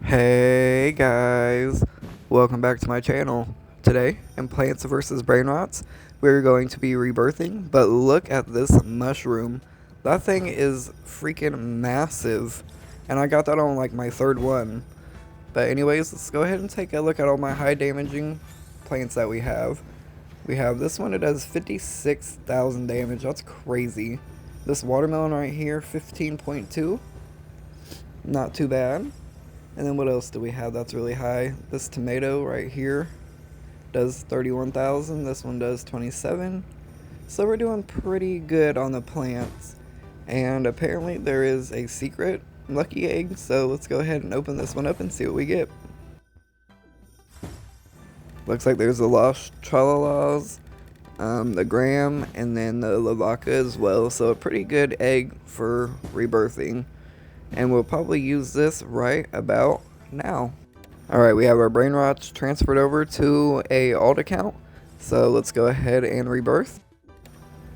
Hey guys, welcome back to my channel. Today in Plants vs. Brainrots, we're going to be rebirthing, but look at this mushroom. That thing is freaking massive, and I got that on like my third one. But anyways, let's go ahead and take a look at all my high damaging plants that we have. We have this one, it does 56,000 damage, that's crazy. This watermelon right here, 15.2, not too bad. And then what else do we have that's really high? This tomato right here does 31,000. This one does 27. So we're doing pretty good on the plants. And apparently there is a secret lucky egg. So let's go ahead and open this one up and see what we get. Looks like there's the lost tralalas, the gram, and then the lavaca as well. So a pretty good egg for rebirthing. And we'll probably use this right about now. Alright, we have our Brainrots transferred over to a alt account. So let's go ahead and rebirth.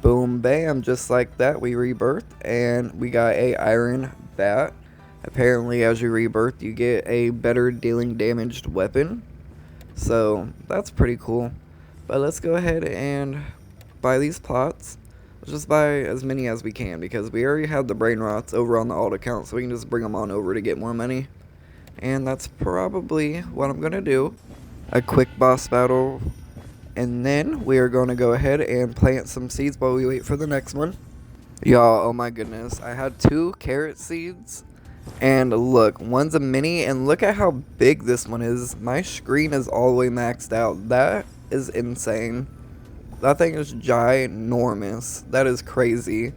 Boom, bam, just like that we rebirth. And we got a iron bat. Apparently as you rebirth you get a better dealing damaged weapon. So that's pretty cool. But let's go ahead and buy these plots. Let's just buy as many as we can because we already have the Brainrots over on the alt account, so we can just bring them on over to get more money. And that's probably what I'm going to do. A quick boss battle, and then we are going to go ahead and plant some seeds while we wait for the next one. Y'all, oh my goodness, I had 2 carrot seeds, and look, one's a mini, and look at how big this one is. My screen is all the way maxed out. That is insane. That thing is ginormous. That is crazy.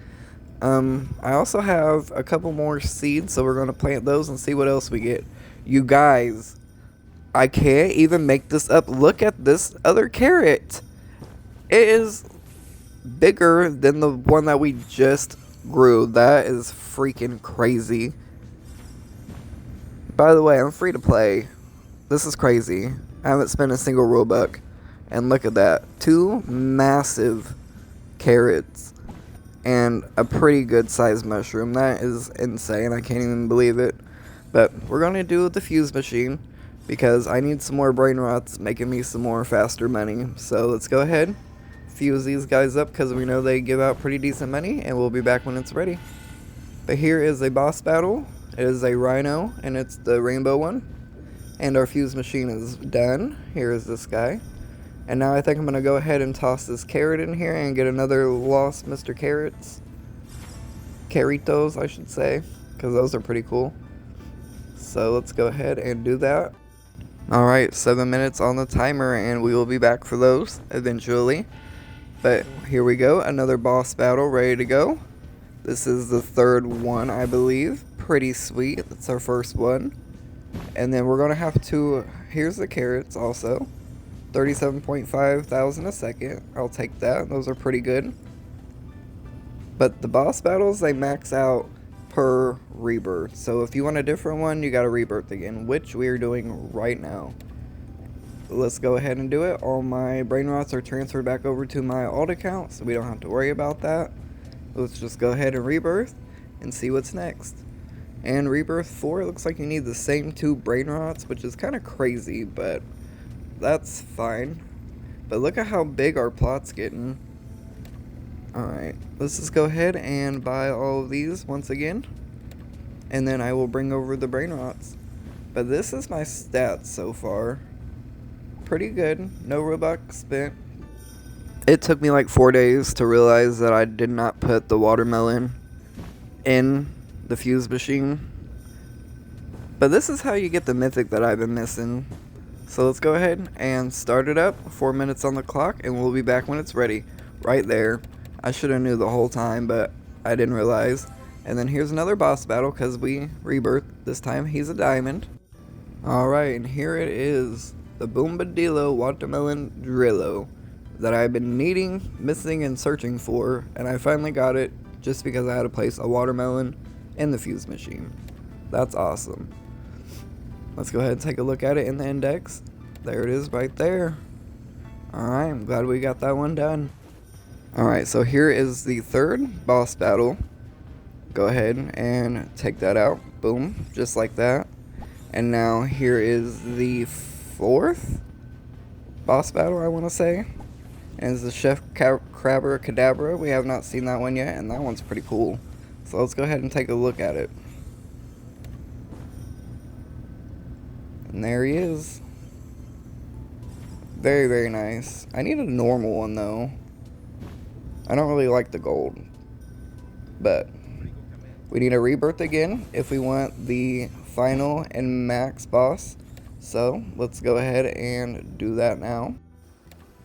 I also have a couple more seeds, so we're going to plant those and see what else we get. You guys, I can't even make this up. Look at this other carrot. It is bigger than the one that we just grew. That is freaking crazy. By the way, I'm free to play. This is crazy. I haven't spent a single Robux. And look at that, 2 massive carrots and a pretty good sized mushroom. That is insane. I can't even believe it. But we're going to do the fuse machine because I need some more Brainrots making me some more faster money. So let's go ahead, fuse these guys up because we know they give out pretty decent money, and we'll be back when it's ready. But here is a boss battle. It is a rhino and it's the rainbow one. And our fuse machine is done. Here is this guy. And now I think I'm going to go ahead and toss this carrot in here and get another lost Mr. Carrots. Carritos, I should say, because those are pretty cool. So let's go ahead and do that. Alright, 7 minutes on the timer, and we will be back for those eventually. But here we go, another boss battle ready to go. This is the 3rd one, I believe. Pretty sweet. That's our first one. And then we're going to have to... Here's the carrots also. 37.5 thousand a second. I'll take that. Those are pretty good. But the boss battles, they max out per rebirth. So if you want a different one, you gotta rebirth again, which we are doing right now. Let's go ahead and do it. All my Brainrots are transferred back over to my alt account, so we don't have to worry about that. Let's just go ahead and rebirth and see what's next. And rebirth 4, looks like you need the same 2 Brainrots, which is kind of crazy, but that's fine. But look at how big our plot's getting. Alright, let's just go ahead and buy all of these once again. And then I will bring over the Brainrots. But this is my stats so far. Pretty good. No Robux spent. It took me like 4 days to realize that I did not put the watermelon in the fuse machine. But this is how you get the mythic that I've been missing. So let's go ahead and start it up. 4 minutes on the clock, and we'll be back when it's ready. Right there. I should have knew the whole time, but I didn't realize. And then here's another boss battle because we rebirth. This time he's a diamond. Alright, and here it is. The Bombadillo Watermelon Drillo that I've been needing, missing, and searching for. And I finally got it just because I had to place a watermelon in the fuse machine. That's awesome. Let's go ahead and take a look at it in the index. There it is right there. Alright, I'm glad we got that one done. Alright, so here is the 3rd boss battle. Go ahead and take that out. Boom, just like that. And now here is the 4th boss battle, I want to say. And it's the Chef Crabber Cadabra. We have not seen that one yet, and that one's pretty cool. So let's go ahead and take a look at it. And there he is. Very, very nice. I need a normal one, though. I don't really like the gold. But we need a rebirth again if we want the final and max boss. So let's go ahead and do that now.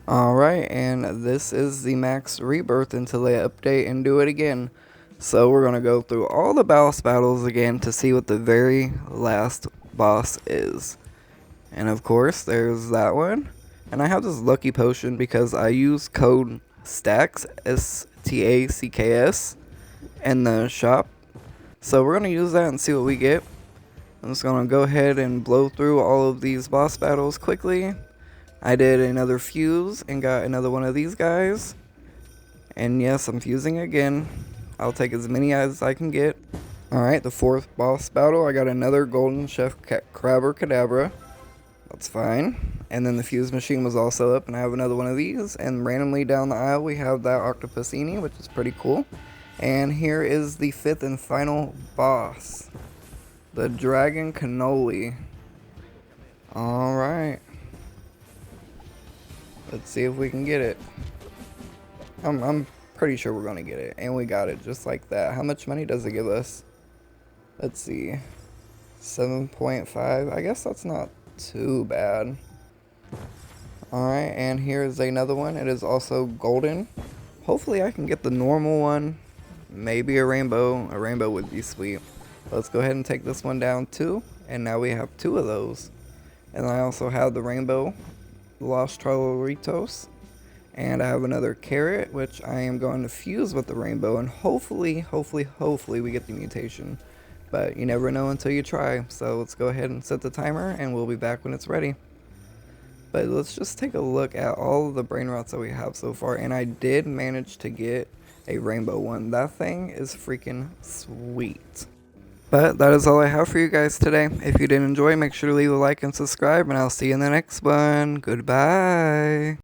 Alright, and this is the max rebirth until they update and do it again. So we're going to go through all the boss battles again to see what the very last boss is. And of course, there's that one. And I have this lucky potion because I use code STACKS, STACKS, in the shop. So we're going to use that and see what we get. I'm just going to go ahead and blow through all of these boss battles quickly. I did another fuse and got another one of these guys. And yes, I'm fusing again. I'll take as many as I can get. Alright, the 4th boss battle. I got another golden Chef Crabber Cadabra. That's fine. And then the fuse machine was also up, and I have another one of these. And randomly down the aisle, we have that Octopusini, which is pretty cool. And here is the 5th and final boss. The Dragon Cannoli. Alright. Let's see if we can get it. I'm pretty sure we're gonna get it. And we got it just like that. How much money does it give us? Let's see. 7.5. I guess that's not too bad. Alright, and here's another one. It is also golden. Hopefully I can get the normal one. Maybe a rainbow. A rainbow would be sweet. Let's go ahead and take this one down too. And now we have 2 of those. And I also have the rainbow Los Troloritos. And I have another carrot, which I am going to fuse with the rainbow. And hopefully we get the mutation. But you never know until you try. So let's go ahead and set the timer, and we'll be back when it's ready. But let's just take a look at all of the Brainrots that we have so far. And I did manage to get a rainbow one. That thing is freaking sweet. But that is all I have for you guys today. If you did enjoy, make sure to leave a like and subscribe, and I'll see you in the next one. Goodbye.